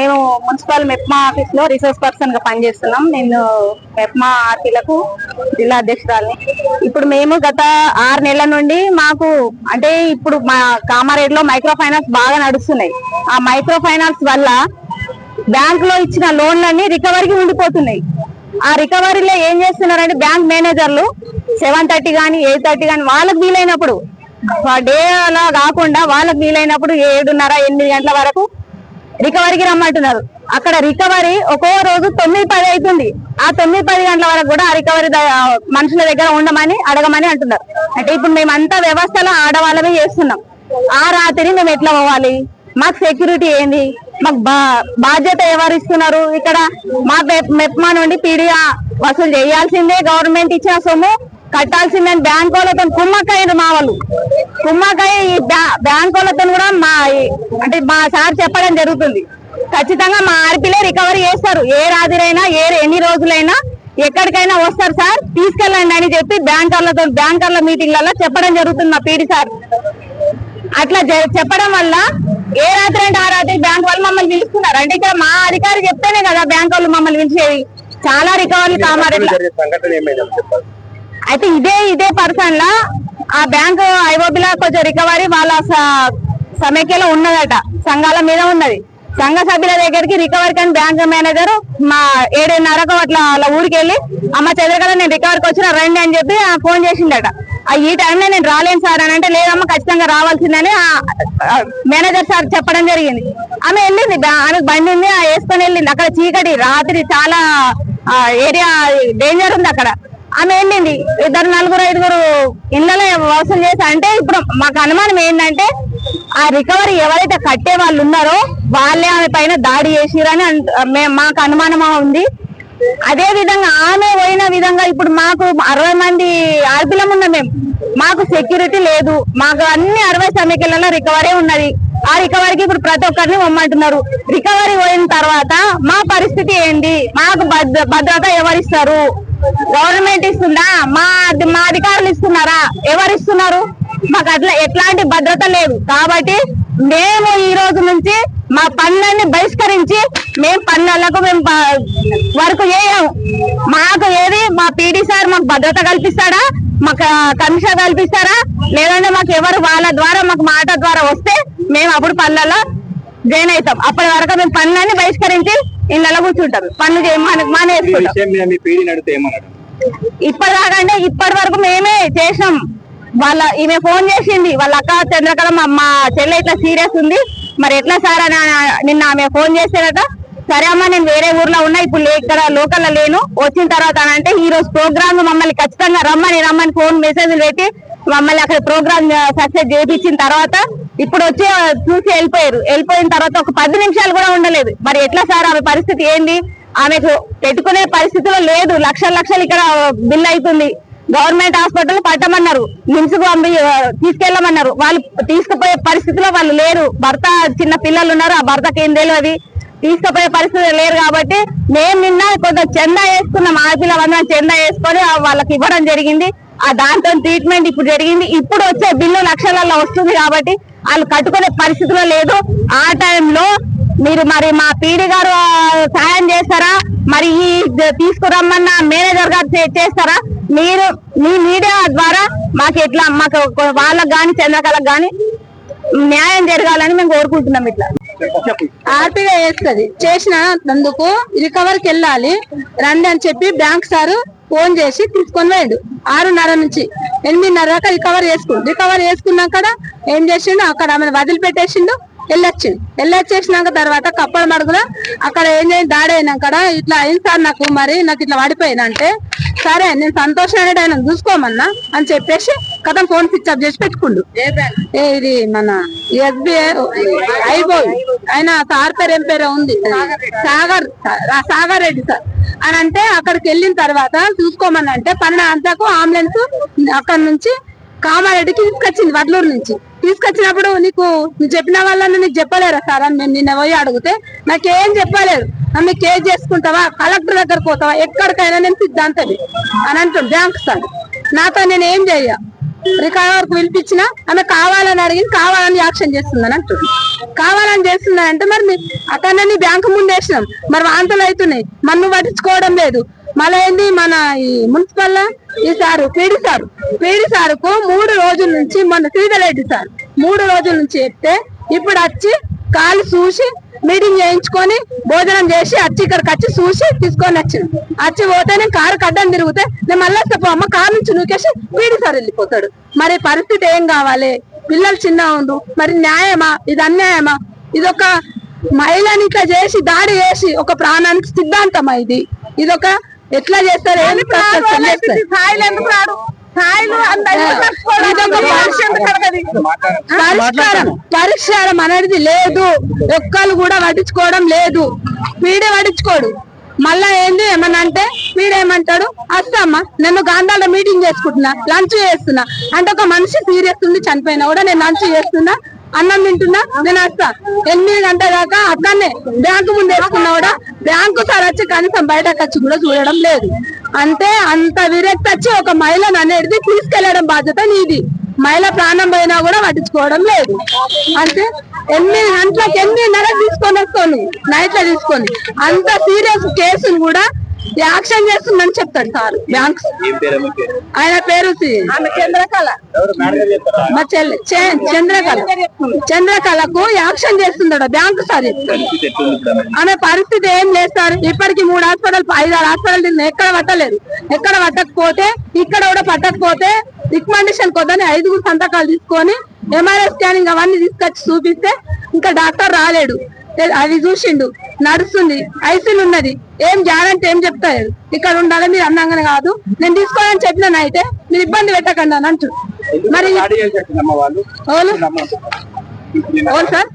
మేము municipal MEPMA office లో resource person గా పనిచేస్తున్నాం. నేను మెప్మా ఆర్టీలకు జిల్లా అధ్యక్షురాలని. ఇప్పుడు మేము గత 6 నెలల నుండి మాకు అంటే ఇప్పుడు మా కామారెడ్డిలో మైక్రో ఫైనాన్స్ బాగా నడుస్తున్నాయి. ఆ మైక్రో ఫైనాన్స్ వల్ల బ్యాంక్ లో ఇచ్చిన లోన్లన్నీ రికవరీకి ఉండిపోతున్నాయి. ఆ రికవరీలో ఏం చేస్తున్నారంటే బ్యాంక్ మేనేజర్లు 7:30 కానీ 8:30 కానీ వాళ్ళకి వీలైనప్పుడు డే అలా కాకుండా వాళ్ళకి వీలైనప్పుడు 7:30 8 గంటల వరకు రికవరీకి రమ్మంటున్నారు. అక్కడ రికవరీ ఒక్కో రోజు 9-10 అవుతుంది. ఆ 9-10 గంటల వరకు కూడా ఆ రికవరీ మనుషుల దగ్గర ఉండమని అడగమని అంటున్నారు. అంటే ఇప్పుడు మేమంతా వ్యవస్థలో ఆడవాళ్ళమే చేస్తున్నాం. ఆ రాత్రి మేము ఎట్లా పోవాలి? మాకు సెక్యూరిటీ ఏంది? మాకు బాధ్యత ఎవరు ఇస్తున్నారు? ఇక్కడ మా మెప్మా నుండి పీడియా వసూలు చేయాల్సిందే, గవర్నమెంట్ ఇచ్చిన సొమ్ము కట్టాల్సిందని బ్యాంక్ వాళ్ళతో కుమ్మక్కయ్యారు. మా వాళ్ళు కుమ్మక్కయ్య ఈ బ్యాంక్ వాళ్ళతో కూడా అంటే మా సార్ చెప్పడం జరుగుతుంది. ఖచ్చితంగా మా ఆర్పీలే రికవరీ చేస్తారు. ఏ రాత్రైనా ఎన్ని రోజులైనా ఎక్కడికైనా వస్తారు సార్, తీసుకెళ్ళండి అని చెప్పి బ్యాంకర్ల మీటింగ్లలో చెప్పడం జరుగుతుంది మా పీడి సార్. అట్లా చెప్పడం వల్ల ఏ రాత్రి అంటే ఆ రాత్రి బ్యాంక్ వాళ్ళు మమ్మల్ని పిలుస్తున్నారు. అంటే ఇక్కడ మా అధికారి చెప్తేనే కదా బ్యాంక్ వాళ్ళు మమ్మల్ని పిలిచేది. చాలా రికవరీ కామారెడ్డి అయితే ఇదే పర్సన్ లా ఆ బ్యాంక్ ఐఓబిలా కొంచెం రికవరీ వాళ్ళ సమైక్యలో ఉన్నదట, సంఘాల మీద ఉన్నది. సంఘ సభ్యుల దగ్గరికి రికవరీ కానీ బ్యాంక్ మేనేజర్ మా 7:30కు అట్లా ఊరికి వెళ్ళి అమ్మ చంద్రకళ నేను రికవరీకి వచ్చిన రండి అని చెప్పి ఫోన్ చేసిందట. ఈ టైంలో నేను రాలేను సార్ అని అంటే లేదమ్మా ఖచ్చితంగా రావాల్సిందని మేనేజర్ సార్ చెప్పడం జరిగింది. ఆమె వెళ్ళింది, ఆమెకు బండి ఉంది, వేసుకొని వెళ్ళింది. అక్కడ చీకటి రాత్రి చాలా ఏరియా డేంజర్ ఉంది అక్కడ. ఆమె వెళ్ళింది, 2-4-5 ఇళ్లలో వసూలు చేసి. అంటే ఇప్పుడు మాకు అనుమానం ఏంటంటే ఆ రికవరీ ఎవరైతే కట్టే వాళ్ళు ఉన్నారో వాళ్ళే ఆమె పైన దాడి చేసిరని మాకు అనుమానం ఉంది. అదే విధంగా ఆమె పోయిన విధంగా ఇప్పుడు మాకు 60 మంది ఆర్పిలం ఉన్నాం మేము, మాకు సెక్యూరిటీ లేదు. మాకు అన్ని 60 సమైక్యలలో రికవరీ ఉన్నది. ఆ రికవరీకి ఇప్పుడు ప్రతి ఒక్కరిని పొమ్మంటున్నారు. రికవరీ పోయిన తర్వాత మా పరిస్థితి ఏంటి? మాకు భద్రత ఎవరిస్తారు? గవర్నమెంట్ ఇస్తుందా? మా అధికారులు ఇస్తున్నారా? ఎవరిస్తున్నారు? మాకు అట్లా ఎట్లాంటి భద్రత లేదు. కాబట్టి మేము ఈ రోజు నుంచి మా పనులన్నీ బహిష్కరించి మేము పనులకు మేము వర్క్ చేయము. మాకు ఏది మా పీడీ సార్ మాకు భద్రత కల్పిస్తాడా? మాకు కమిషన్ కల్పిస్తారా? లేదంటే మాకు ఎవరు వాళ్ళ ద్వారా మాకు మాట ద్వారా వస్తే మేము అప్పుడు పనులలో జాయిన్ అవుతాం. అప్పటి వరకు మేము పనులన్నీ బహిష్కరించి ఇళ్ళలో కూర్చుంటాం. పనులు మానేసుకుంటాం. ఇప్పటిదాకంటే ఇప్పటి వరకు మేమే చేసినాం. ఈమె ఫోన్ చేసింది, వాళ్ళ అక్క చంద్రకళ మా చెల్లె ఇట్లా సీరియస్ ఉంది మరి ఎట్లా సార్ అని నిన్న ఆమె ఫోన్ చేశారట. సరే అమ్మా నేను వేరే ఊర్లో ఉన్నా, ఇప్పుడు ఇక్కడ లోకల్లో లేను, వచ్చిన తర్వాత అంటే ఈ రోజు ప్రోగ్రామ్ మమ్మల్ని ఖచ్చితంగా రమ్మని ఫోన్ మెసేజ్లు పెట్టి మమ్మల్ని అక్కడ ప్రోగ్రామ్ సక్సెస్ చేయించిన తర్వాత ఇప్పుడు వచ్చి చూసి వెళ్ళిపోయిన తర్వాత ఒక 10 నిమిషాలు కూడా ఉండలేదు. మరి ఎట్లా సార్ ఆమె పరిస్థితి ఏంది? ఆమెకు పెట్టుకునే పరిస్థితిలో లేదు. లక్షలు ఇక్కడ బిల్ అవుతుంది. గవర్నమెంట్ హాస్పిటల్ పట్టమన్నారు, నిమ్స్ కు తీసుకెళ్లమన్నారు. వాళ్ళు తీసుకుపోయే పరిస్థితిలో వాళ్ళు లేరు. భర్త చిన్న పిల్లలు ఉన్నారు, ఆ భర్తకి ఏం తెలియదు, తీసుకుపోయే పరిస్థితి లేరు. కాబట్టి మేము నిన్న కొంత చందా వేసుకున్నాం. ఆడపిల్లలందరం చందా వేసుకొని వాళ్ళకి ఇవ్వడం జరిగింది. ఆ దాంతో ట్రీట్మెంట్ ఇప్పుడు జరిగింది. ఇప్పుడు వచ్చే బిల్లు లక్షలలో వస్తుంది. కాబట్టి వాళ్ళు కట్టుకునే పరిస్థితిలో లేదు. ఆ టైంలో మీరు మరి మా పీడి గారు సాయం చేస్తారా? మరి ఈ తీసుకురమ్మన్న మేనేజర్ గారు చేస్తారా? మీరు మీ మీడియా ద్వారా మాకు వాళ్ళకు గాని చంద్రకళకు గాని న్యాయం జరగాలని మేము కోరుకుంటున్నాం. ఇట్లా ఆర్టీగా చేస్తుంది, చేసినందుకు రికవరీకి వెళ్ళాలి రండి అని చెప్పి బ్యాంక్ సార్ ఫోన్ చేసి తీసుకొని పోయిండు. 6:30 నుంచి 8:30 దాకా రికవరీ చేసుకున్నాక ఏం చేసిండు, అక్కడ ఆమెను వదిలిపెట్టేసిండు. వెళ్ళొచ్చేసినాక తర్వాత కప్పల మడుగుల అక్కడ ఏం చేసి దాడి అయినాక ఇట్లా అయింది సార్ నాకు ఇట్లా పడిపోయినా అంటే సరే నేను సంతోషం అనేది ఆయన చూసుకోమన్నా అని చెప్పేసి కథం ఫోన్ స్విచ్ ఆఫ్ చేసి పెట్టుకుండు. ఇది మన ఎస్బీఐ ఐబోయ్ ఆయన సార్ పేరు ఏం పేరు ఉంది, సాగర్ రెడ్డి సార్ అని అంటే అక్కడికి వెళ్ళిన తర్వాత చూసుకోమని అంటే 12 గంటలకు అంబులెన్స్ అక్కడ నుంచి కామారెడ్డికి తీసుకొచ్చింది. వడ్లూరు నుంచి తీసుకొచ్చినప్పుడు నువ్వు చెప్పిన వాళ్ళని నీకు చెప్పలేరా సార్ అని మేము నిన్న పోయి అడిగితే నాకేం చెప్పలేరు. నన్ను కేసు చేసుకుంటావా, కలెక్టర్ దగ్గర పోతావా, ఎక్కడికైనా నేను సిద్ధాంతది అని అంటాడు బ్యాంక్ సార్. నాతో నేను ఏం చెయ్య, రికార్డ్ వరకు పిలిపించిన ఆమె కావాలని అడిగింది, కావాలని యాక్షన్ చేస్తుందని అంటుంది. కావాలని చేస్తుందంటే మరి అతన్ని బ్యాంకు ముందు వేసినాం, మరి వాంతులు అవుతున్నాయి, మన్ను పట్టించుకోవడం లేదు. మళ్ళీ ఏంది మన ఈ మున్సిపల్ ఈ సారు పీడి సారుకు 3 రోజుల నుంచి, మన శ్రీధర్ సార్ 3 రోజుల నుంచి చెప్తే ఇప్పుడు వచ్చి కాలు చూసి మీటింగ్ చేయించుకొని భోజనం చేసి వచ్చి ఇక్కడికి వచ్చి చూసి తీసుకొని వచ్చింది. వచ్చి పోతే నేను కారు కడ్డని తిరిగితే నేను మళ్ళీ అమ్మ కారు నుంచి నూకేసి పీడి సార్ వెళ్ళిపోతాడు. మరి పరిస్థితి ఏం కావాలి? పిల్లలు చిన్న ఉండు, మరి న్యాయమా? ఇది అన్యాయమా? ఇది ఒక మహిళని ఇట్లా చేసి దాడి చేసి ఒక ప్రాణానికి సిద్ధాంతమా? ఇదొక ఎట్లా చేస్తారు? ఏమి పరిష్కారం అనేది లేదు. ఒక్కళ్ళు కూడా పట్టించుకోవడం లేదు. పీడే పట్టించుకోడు. మళ్ళా ఏంది ఏమన్నా అంటే వీడేమంటాడు, వస్తామ్మా నేను గాంధాలో మీటింగ్ చేసుకుంటున్నా, లంచ్ చేస్తున్నా అంటే ఒక మనిషి సీరియస్ ఉంది చనిపోయినా కూడా నేను లంచ్ చేస్తున్నా, అన్నం తింటున్నా, నేను వస్తా 8 గంటల దాకా అక్కడనే బ్యాంకు ముందు వేసుకున్నా కూడా బ్యాంకు సార్ వచ్చి కనీసం బయటకు వచ్చి కూడా చూడడం లేదు. అంటే అంత విరక్తి వచ్చి ఒక మహిళను అనేది తీసుకెళ్లడం బాధ్యత నీది. మహిళ ప్రాణం పోయినా కూడా పట్టించుకోవడం లేదు. అంటే 8 గంటలకు 8:30 తీసుకొని వస్తాను నైట్ లో తీసుకొని, అంత సీరియస్ కేసును కూడా యాక్షన్ చేస్తుందని చెప్తాడు సార్ బ్యాంక్. ఆయన పేరు చంద్రకళ, మా చెల్లి చంద్రకళకు యాక్షన్ చేస్తున్నాడు బ్యాంకు సార్. ఆమె పరిస్థితి ఏం లేదు సార్. ఇప్పటికి 3 హాస్పిటల్ 5-6 హాస్పిటల్ ఎక్కడ పట్టలేదు. ఎక్కడ పట్టకపోతే ఇక్కడ కూడా పట్టకపోతే రికమెండేషన్ కొద్దని 5 సంతకాలు తీసుకొని ఎంఆర్ఐ స్కానింగ్ అవన్నీ తీసుకొచ్చి చూపిస్తే ఇంకా డాక్టర్ రాలేడు. అది చూసిండు, నడుస్తుంది, ఐసీలు ఉన్నది, ఏం గ్యారంటీ ఏం చెప్తారు? ఇక్కడ ఉండాలి మీరు అన్నంగానే కాదు, నేను తీసుకోవాలని చెప్పినాను అయితే మీరు ఇబ్బంది పెట్టకండి అని అంటు. మరి సార్